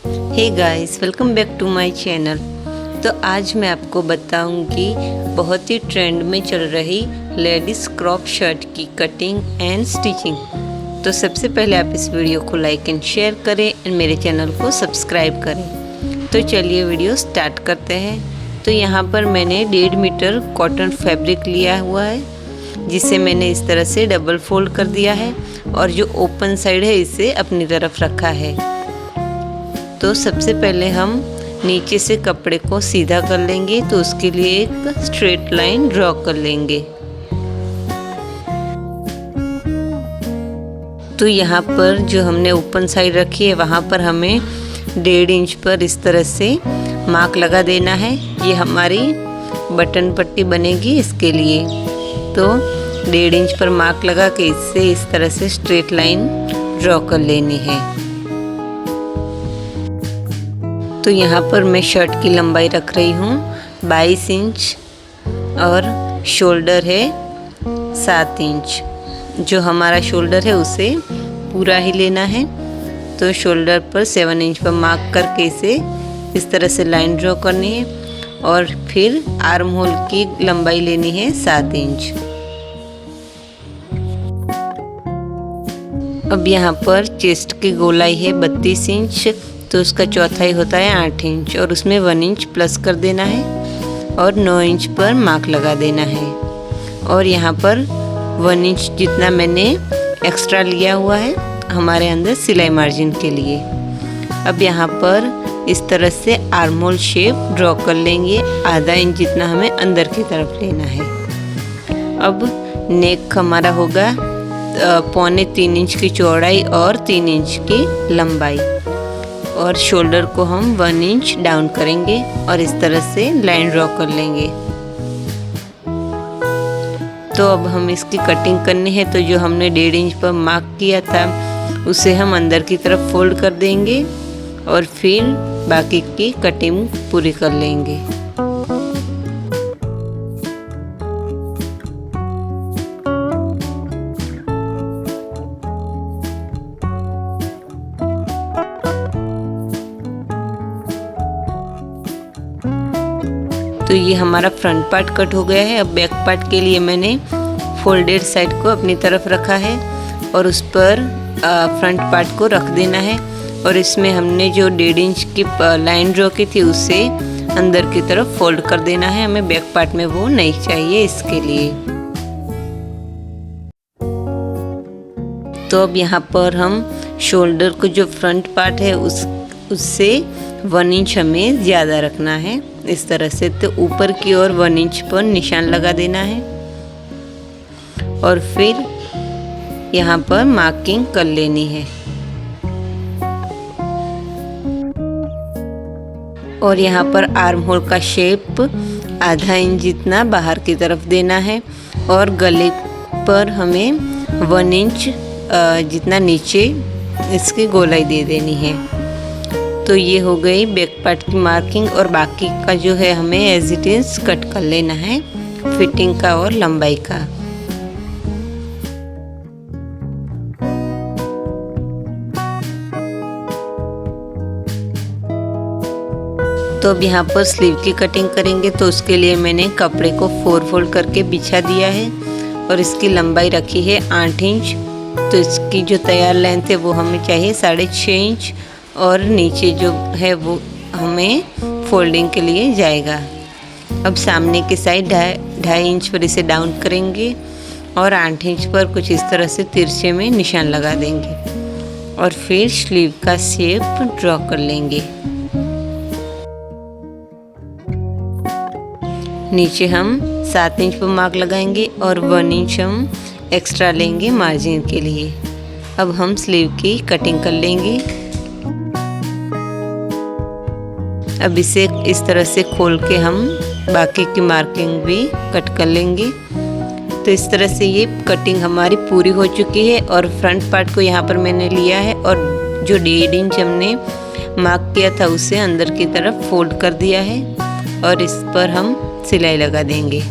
Hey guys, welcome back to my channel. तो आज मैं आपको बताऊंगी बहुत ही ट्रेंड में चल रही लेडीज़ क्रॉप शर्ट की कटिंग एंड स्टिचिंग। तो सबसे पहले आप इस वीडियो को लाइक एंड शेयर करें एंड मेरे चैनल को सब्सक्राइब करें। तो चलिए वीडियो स्टार्ट करते हैं। तो यहाँ पर मैंने 1.5 मीटर कॉटन फैब्रिक लिया हुआ है, जिसे मैंने इस तरह से डबल फोल्ड कर दिया है और जो ओपन साइड है इसे अपनी तरफ रखा है। तो सबसे पहले हम नीचे से कपड़े को सीधा कर लेंगे, तो उसके लिए एक स्ट्रेट लाइन ड्रॉ कर लेंगे। तो यहाँ पर जो हमने ओपन साइड रखी है वहाँ पर हमें 1.5 इंच पर इस तरह से मार्क लगा देना है। ये हमारी बटन पट्टी बनेगी इसके लिए। तो 1.5 इंच पर मार्क लगा के इससे इस तरह से स्ट्रेट लाइन ड्रॉ कर लेनी है। तो यहाँ पर मैं शर्ट की लंबाई रख रही हूँ 22 इंच और शोल्डर है 7 इंच। जो हमारा शोल्डर है उसे पूरा ही लेना है। तो शोल्डर पर 7 इंच पर मार्क करके इसे इस तरह से लाइन ड्रॉ करनी है और फिर आर्म होल की लंबाई लेनी है 7 इंच। अब यहाँ पर चेस्ट की गोलाई है 32 इंच, तो उसका चौथाई होता है 8 इंच और उसमें 1 इंच प्लस कर देना है और 9 इंच पर मार्क लगा देना है। और यहाँ पर 1 इंच जितना मैंने एक्स्ट्रा लिया हुआ है हमारे अंदर सिलाई मार्जिन के लिए। अब यहाँ पर इस तरह से आर्म होल शेप ड्रॉ कर लेंगे। आधा इंच जितना हमें अंदर की तरफ लेना है। अब नेक हमारा होगा 3.25 इंच की चौड़ाई और 3 इंच की लंबाई, और शोल्डर को हम 1 इंच डाउन करेंगे और इस तरह से लाइन ड्रॉ कर लेंगे। तो अब हम इसकी कटिंग करनी है। तो जो हमने 1.5 इंच पर मार्क किया था उसे हम अंदर की तरफ फोल्ड कर देंगे और फिर बाकी की कटिंग पूरी कर लेंगे। तो ये हमारा फ्रंट पार्ट कट हो गया है। अब बैक पार्ट के लिए मैंने फोल्डेड साइड को अपनी तरफ रखा है और उस पर फ्रंट पार्ट को रख देना है। और इसमें हमने जो 1.5 इंच की लाइन ड्रॉ की थी उसे अंदर की तरफ फोल्ड कर देना है। हमें बैक पार्ट में वो नहीं चाहिए इसके लिए। तो अब यहाँ पर हम शोल्डर को जो फ्रंट पार्ट है उससे 1 इंच हमें ज़्यादा रखना है इस तरह से। तो ऊपर की ओर 1 इंच पर निशान लगा देना है और फिर यहाँ पर मार्किंग कर लेनी है। और यहाँ पर आर्म होल का शेप आधा इंच जितना बाहर की तरफ देना है और गले पर हमें 1 इंच जितना नीचे इसकी गोलाई दे देनी है। तो ये हो गई बैक पार्ट की मार्किंग। और बाकी का जो है हमें एज इट इज कट कर लेना है फिटिंग का और लंबाई का। तो अब यहाँ पर स्लीव की कटिंग करेंगे। तो उसके लिए मैंने कपड़े को 4 फोल्ड करके बिछा दिया है और इसकी लंबाई रखी है 8 इंच। तो इसकी जो तैयार लेंथ है वो हमें चाहिए 6.5 इंच और नीचे जो है वो हमें फोल्डिंग के लिए जाएगा। अब सामने की साइड 2.5 इंच पर इसे डाउन करेंगे और 8 इंच पर कुछ इस तरह से तिरछे में निशान लगा देंगे और फिर स्लीव का शेप ड्रॉ कर लेंगे। नीचे हम 7 इंच पर मार्क लगाएंगे और 1 इंच हम एक्स्ट्रा लेंगे मार्जिन के लिए। अब हम स्लीव की कटिंग कर लेंगे। अब इसे इस तरह से खोल के हम बाकी की मार्किंग भी कट कर लेंगे। तो इस तरह से ये कटिंग हमारी पूरी हो चुकी है। और फ्रंट पार्ट को यहाँ पर मैंने लिया है और जो 1.5 इंच हमने मार्क किया था उसे अंदर की तरफ फोल्ड कर दिया है और इस पर हम सिलाई लगा देंगे।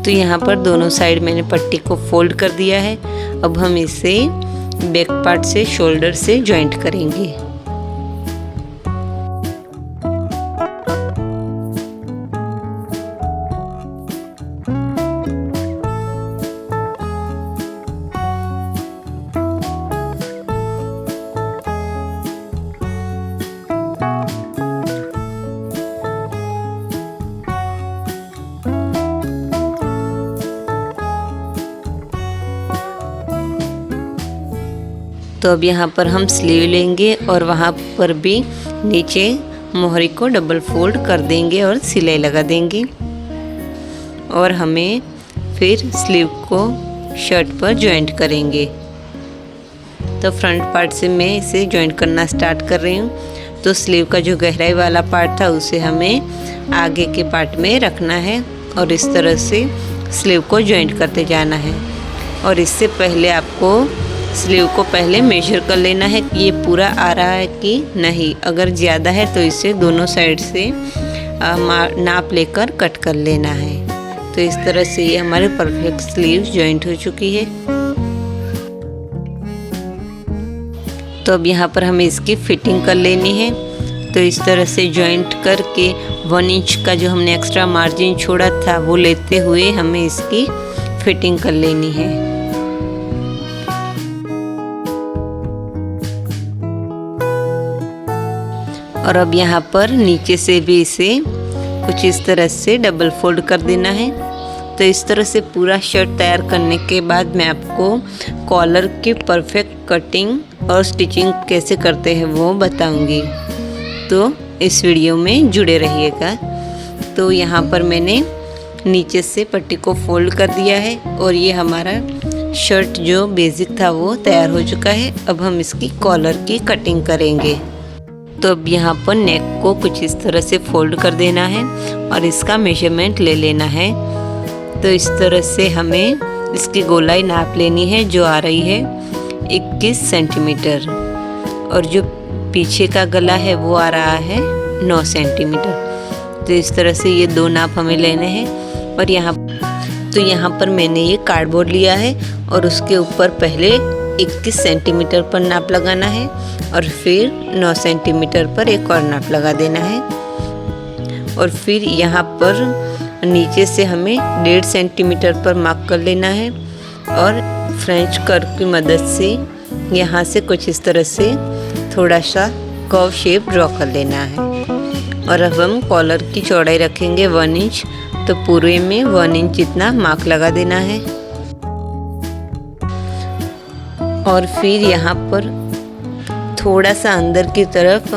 तो यहाँ पर दोनों साइड मैंने पट्टी को फोल्ड कर दिया है। अब हम इसे बैक पार्ट से शोल्डर से जॉइंट करेंगे। तो अब यहाँ पर हम स्लीव लेंगे और वहाँ पर भी नीचे मोहरी को डबल फोल्ड कर देंगे और सिलाई लगा देंगे। और हमें फिर स्लीव को शर्ट पर जॉइंट करेंगे। तो फ्रंट पार्ट से मैं इसे जॉइंट करना स्टार्ट कर रही हूँ। तो स्लीव का जो गहराई वाला पार्ट था उसे हमें आगे के पार्ट में रखना है और इस तरह से स्लीव को जॉइंट करते जाना है। और इससे पहले आपको स्लीव को पहले मेजर कर लेना है कि ये पूरा आ रहा है कि नहीं। अगर ज़्यादा है तो इसे दोनों साइड से नाप लेकर कट कर लेना है। तो इस तरह से ये हमारे परफेक्ट स्लीव जॉइंट हो चुकी है। तो अब यहाँ पर हमें इसकी फिटिंग कर लेनी है। तो इस तरह से जॉइंट करके 1 इंच का जो हमने एक्स्ट्रा मार्जिन छोड़ा था वो लेते हुए हमें इसकी फिटिंग कर लेनी है। और अब यहाँ पर नीचे से भी इसे कुछ इस तरह से डबल फोल्ड कर देना है। तो इस तरह से पूरा शर्ट तैयार करने के बाद मैं आपको कॉलर की परफेक्ट कटिंग और स्टिचिंग कैसे करते हैं वो बताऊंगी। तो इस वीडियो में जुड़े रहिएगा। तो यहाँ पर मैंने नीचे से पट्टी को फोल्ड कर दिया है और ये हमारा शर्ट जो बेसिक था वो तैयार हो चुका है। अब हम इसकी कॉलर की कटिंग करेंगे। तो अब यहाँ पर नेक को कुछ इस तरह से फोल्ड कर देना है और इसका मेजरमेंट ले लेना है। तो इस तरह से हमें इसकी गोलाई नाप लेनी है जो आ रही है 21 सेंटीमीटर और जो पीछे का गला है वो आ रहा है 9 सेंटीमीटर। तो इस तरह से ये दो नाप हमें लेने हैं। और यहाँ पर मैंने ये कार्डबोर्ड लिया है और उसके ऊपर पहले 21 सेंटीमीटर पर नाप लगाना है और फिर 9 सेंटीमीटर पर एक और नाप लगा देना है। और फिर यहाँ पर नीचे से हमें 1.5 सेंटीमीटर पर मार्क कर लेना है और फ्रेंच कर्व की मदद से यहाँ से कुछ इस तरह से थोड़ा सा कर्व शेप ड्रॉ कर लेना है। और अब हम कॉलर की चौड़ाई रखेंगे 1 इंच। तो पूरे में 1 इंच जितना मार्क लगा देना है। और फिर यहाँ पर थोड़ा सा अंदर की तरफ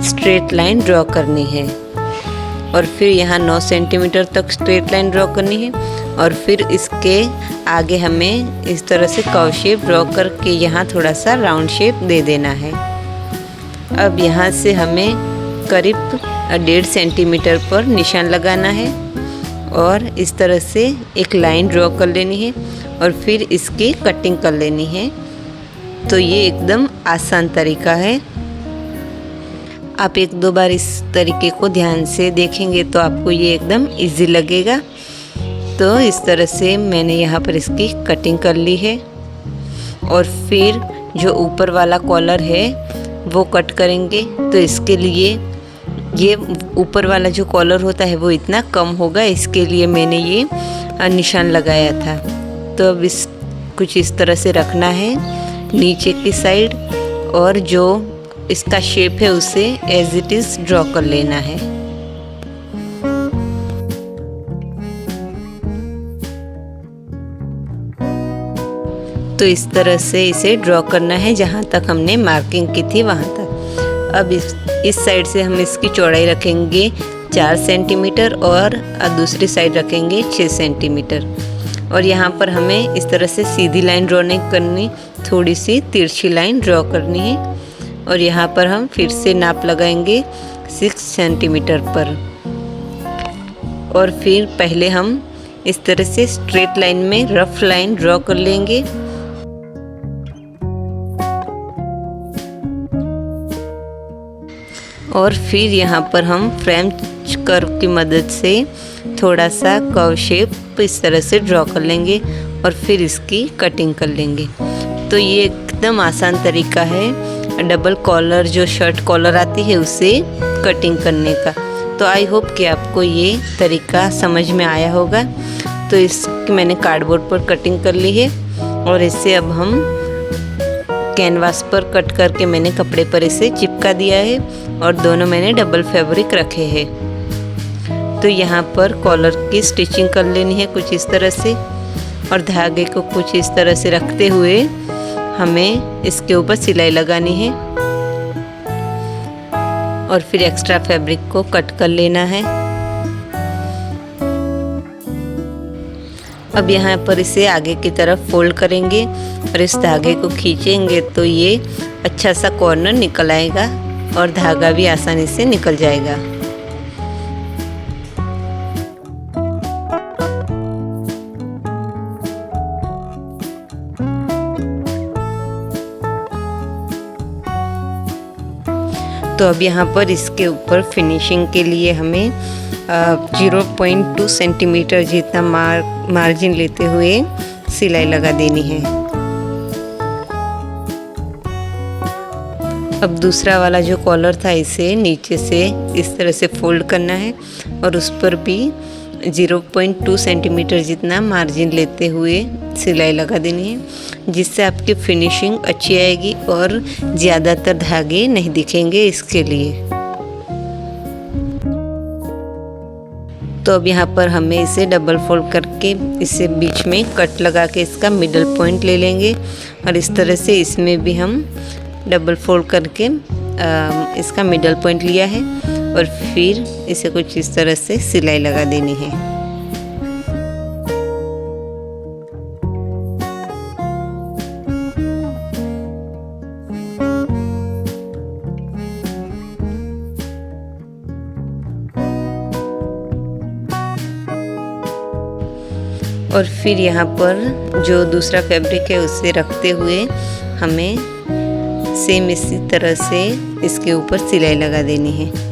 स्ट्रेट लाइन ड्रॉ करनी है और फिर यहाँ 9 सेंटीमीटर तक स्ट्रेट लाइन ड्रॉ करनी है। और फिर इसके आगे हमें इस तरह से कर्व शेप ड्रॉ करके यहाँ थोड़ा सा राउंड शेप दे देना है। अब यहाँ से हमें करीब 1.5 सेंटीमीटर पर निशान लगाना है और इस तरह से एक लाइन ड्रॉ कर लेनी है और फिर इसकी कटिंग कर लेनी है। तो ये एकदम आसान तरीका है। आप 1-2 बार इस तरीके को ध्यान से देखेंगे तो आपको ये एकदम इजी लगेगा। तो इस तरह से मैंने यहाँ पर इसकी कटिंग कर ली है। और फिर जो ऊपर वाला कॉलर है वो कट करेंगे। तो इसके लिए ये ऊपर वाला जो कॉलर होता है वो इतना कम होगा, इसके लिए मैंने ये निशान लगाया था। तो अब कुछ इस तरह से रखना है नीचे की साइड और जो इसका शेप है उसे एज इट इज़ ड्रॉ कर लेना है। तो इस तरह से इसे ड्रॉ करना है जहाँ तक हमने मार्किंग की थी वहाँ तक। अब इस साइड से हम इसकी चौड़ाई रखेंगे 4 सेंटीमीटर और दूसरी साइड रखेंगे 6 सेंटीमीटर। और यहाँ पर हमें इस तरह से सीधी लाइन ड्रॉ नहीं करनी, थोड़ी सी तिरछी लाइन ड्रॉ करनी है। और यहाँ पर हम फिर से नाप लगाएंगे 6 सेंटीमीटर पर। और फिर पहले हम इस तरह से स्ट्रेट लाइन में रफ लाइन ड्रॉ कर लेंगे। और फिर यहाँ पर हम फ्रेंच कर्व की मदद से थोड़ा सा कर्व शेप इस तरह से ड्रॉ कर लेंगे और फिर इसकी कटिंग कर लेंगे। तो ये एकदम आसान तरीका है डबल कॉलर, जो शर्ट कॉलर आती है उससे कटिंग करने का। तो आई होप कि आपको ये तरीका समझ में आया होगा। तो इसकी मैंने कार्डबोर्ड पर कटिंग कर ली है और इसे अब हम कैनवास पर कट करके मैंने कपड़े पर इसे चिपका दिया है और दोनों मैंने डबल फैब्रिक रखे हैं। तो यहाँ पर कॉलर की स्टिचिंग कर लेनी है कुछ इस तरह से, और धागे को कुछ इस तरह से रखते हुए हमें इसके ऊपर सिलाई लगानी है और फिर एक्स्ट्रा फैब्रिक को कट कर लेना है। अब यहाँ पर इसे आगे की तरफ फोल्ड करेंगे और इस धागे को खींचेंगे तो ये अच्छा सा कॉर्नर निकल आएगा और धागा भी आसानी से निकल जाएगा। तो अब यहाँ पर इसके ऊपर फिनिशिंग के लिए हमें 0.2 सेंटीमीटर जितना मार्जिन लेते हुए सिलाई लगा देनी है। अब दूसरा वाला जो कॉलर था इसे नीचे से इस तरह से फोल्ड करना है और उस पर भी 0.2 सेंटीमीटर जितना मार्जिन लेते हुए सिलाई लगा देनी है, जिससे आपकी फिनिशिंग अच्छी आएगी और ज़्यादातर धागे नहीं दिखेंगे इसके लिए। तो अब यहाँ पर हमें इसे डबल फोल्ड करके इसे बीच में कट लगा के इसका मिडल पॉइंट ले लेंगे और इस तरह से इसमें भी हम डबल फोल्ड करके इसका मिडल पॉइंट लिया है और फिर इसे कुछ इस तरह से सिलाई लगा देनी है। और फिर यहाँ पर जो दूसरा फैब्रिक है उसे रखते हुए हमें सेम इसी तरह से इसके ऊपर सिलाई लगा देनी है।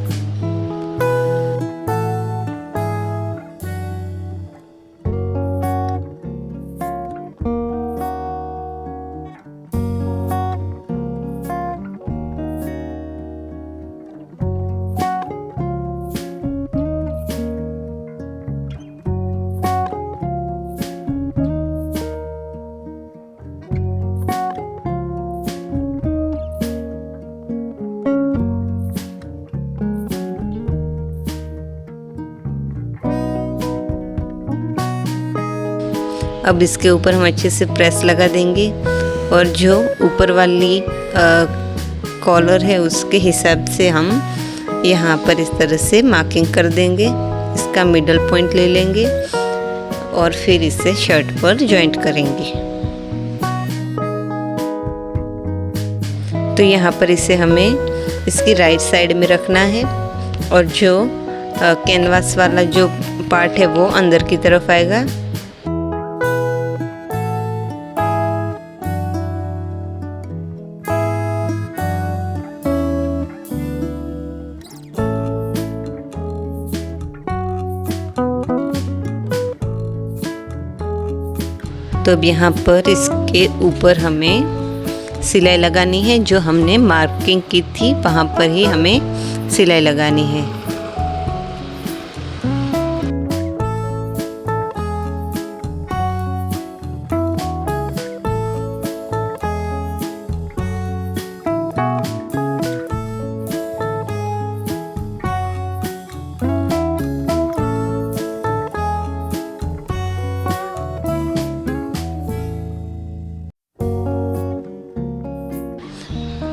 अब इसके ऊपर हम अच्छे से प्रेस लगा देंगे और जो ऊपर वाली कॉलर है उसके हिसाब से हम यहाँ पर इस तरह से मार्किंग कर देंगे। इसका मिडल पॉइंट ले लेंगे और फिर इसे शर्ट पर जॉइंट करेंगे। तो यहाँ पर इसे हमें इसकी राइट साइड में रखना है और जो कैनवास वाला जो पार्ट है वो अंदर की तरफ आएगा। तो अब यहाँ पर इसके ऊपर हमें सिलाई लगानी है, जो हमने मार्किंग की थी वहाँ पर ही हमें सिलाई लगानी है।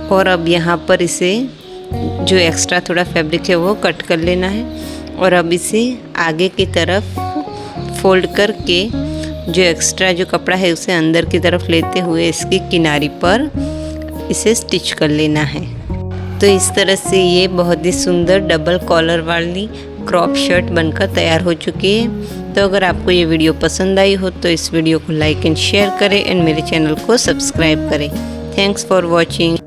और अब यहाँ पर इसे जो एक्स्ट्रा थोड़ा फैब्रिक है वो कट कर लेना है और अब इसे आगे की तरफ फोल्ड करके जो एक्स्ट्रा जो कपड़ा है उसे अंदर की तरफ लेते हुए इसकी किनारी पर इसे स्टिच कर लेना है। तो इस तरह से ये बहुत ही सुंदर डबल कॉलर वाली क्रॉप शर्ट बनकर तैयार हो चुकी है। तो अगर आपको ये वीडियो पसंद आई हो तो इस वीडियो को लाइक एंड शेयर करें एंड मेरे चैनल को सब्सक्राइब करें। Thanks for watching.